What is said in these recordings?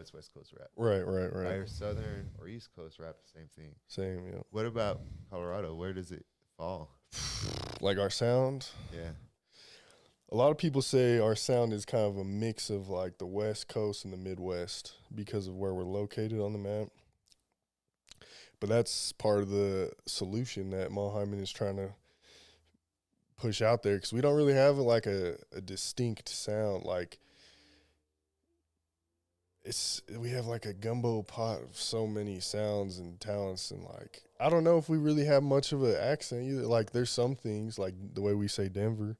that's West Coast rap. Right, right, right. Either Southern or East Coast rap, same thing. Same, yeah. What about Colorado? Where does it fall? Like our sound, Yeah. a lot of people say our sound is kind of a mix of like the West Coast and the Midwest because of where we're located on the map. But that's part of the solution that Mohammed is trying to push out there, because we don't really have like a distinct sound. Like we have like a gumbo pot of so many sounds and talents, and like I don't know if we really have much of an accent either. Like there's some things like the way we say Denver,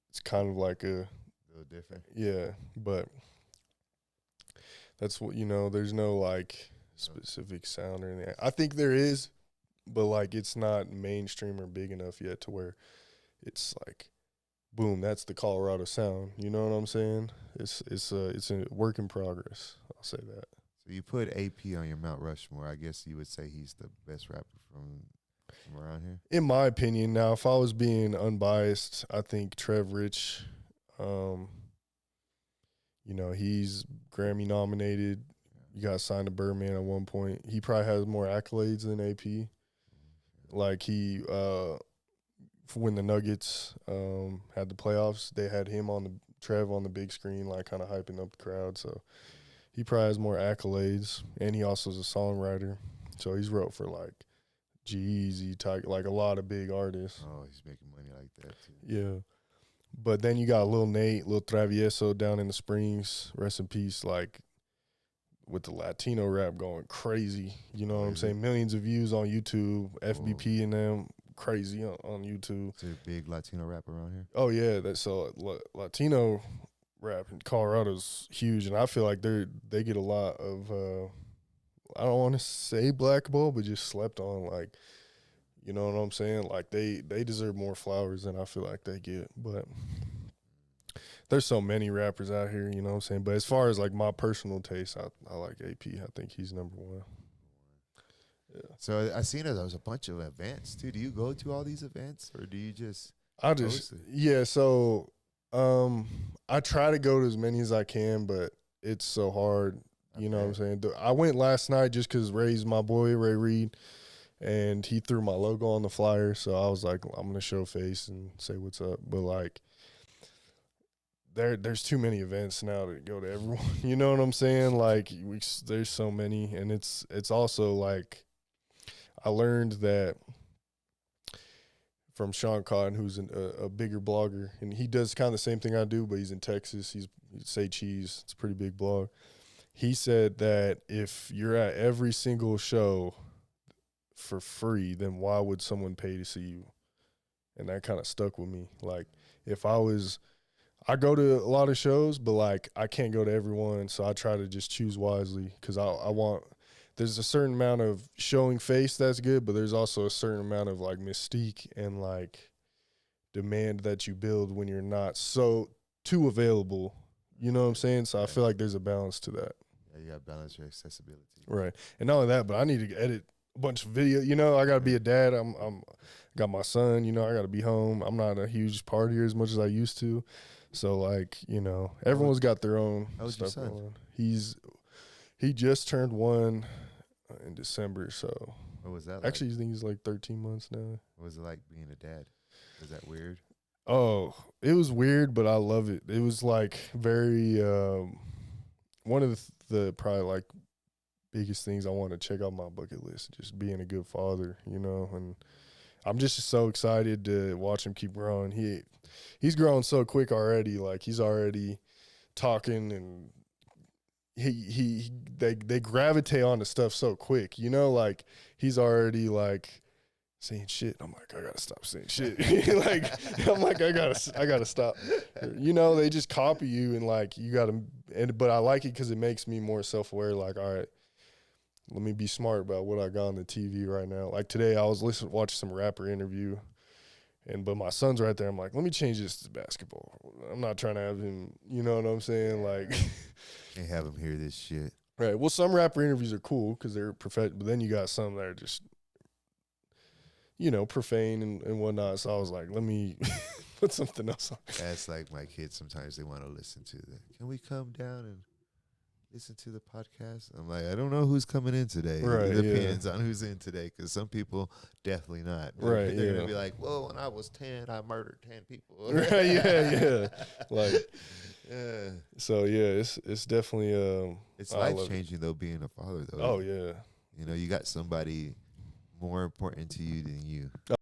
it's kind of like a little different. Yeah, but that's what there's no like specific sound or anything. I think there is, but like it's not mainstream or big enough yet to where it's like boom, that's the Colorado sound. You know what I'm saying? It's a work in progress. I'll say that. So you put AP on your Mount Rushmore. I guess you would say he's the best rapper from around here. In my opinion, now if I was being unbiased, I think Trev Rich, he's Grammy nominated. You got signed to Birdman at one point. He probably has more accolades than AP. Like he when the Nuggets had the playoffs, they had him on the Trev on the big screen, like kind of hyping up the crowd. So he probably has more accolades, and he also is a songwriter. So he's wrote for like G-Eazy, like a lot of big artists. Oh, he's making money like that too. Yeah. But then you got Lil Nate, Lil Travieso down in the Springs, rest in peace, like with the Latino rap going crazy. You know what I'm saying? Millions of views on YouTube, FBP and them, crazy on YouTube. Is there a big Latino rap around here? Oh, yeah. Latino rap in Colorado's huge, and I feel like they get a lot of, I don't want to say blackball, but just slept on, like, you know what I'm saying? Like, they deserve more flowers than I feel like they get. But there's so many rappers out here, you know what I'm saying? But as far as, like, my personal taste, I like AP. I think he's number one. Yeah. So I seen there was a bunch of events, too. Do you go to all these events, or do you just yeah, so I try to go to as many as I can, but it's so hard. You know what I'm saying? I went last night just because Ray's my boy, Ray Reed, and he threw my logo on the flyer. So I was like, I'm going to show face and say what's up. But, like, there's too many events now to go to everyone. You know what I'm saying? Like, there's so many. And it's also, like, I learned that from Sean Cotton, who's a bigger blogger, and he does kind of the same thing I do, but he's in Texas. He's Say Cheese. It's a pretty big blog. He said that if you're at every single show for free, then why would someone pay to see you? And that kind of stuck with me. Like, if I go to a lot of shows, but, like, I can't go to every one, so I try to just choose wisely, because I want – there's a certain amount of showing face that's good, but there's also a certain amount of, like, mystique and, like, demand that you build when you're not so too available. You know what I'm saying? So I feel like there's a balance to that. Yeah, you got to balance your accessibility. Right. And not only that, but I need to edit a bunch of video. You know, I got to be a dad. I'm got my son. You know, I got to be home. I'm not a huge partier as much as I used to. So, like, you know, everyone's got their own stuff going on. He just turned 1 in December. So what was that? Actually, I think he's like 13 months now. What was it like being a dad? Was that weird? Oh, it was weird, but I love it. It was like very one of the probably like biggest things I want to check out my bucket list, just being a good father, you know, and I'm just so excited to watch him keep growing. He's growing so quick already. Like, he's already talking, and they gravitate onto stuff so quick, you know, like he's already like saying shit. I'm like, I gotta stop saying shit. I'm like, I gotta stop. You know, they just copy you, and like you gotta. But I like it because it makes me more self-aware. Like, all right, let me be smart about what I got on the TV right now. Like today, I was watching some rapper interview, but my son's right there. I'm like, let me change this to basketball. I'm not trying to have him. You know what I'm saying? Like, can't have him hear this shit. Right. Well, some rapper interviews are cool because they're professional, but then you got some that are just, you know, profane and whatnot. So I was like, let me put something else on. That's like my kids. Sometimes they want to listen to that. Can we come down and listen to the podcast? I'm like, I don't know who's coming in today. Right, It yeah. depends on who's in today, because some people definitely not. Right, They're yeah. gonna be like, well, when I was 10, I murdered 10 people. Right, yeah. Like, yeah. so yeah, it's definitely It's I love life it. changing though, being a father though. Oh yeah. You know, you got somebody more important to you than you.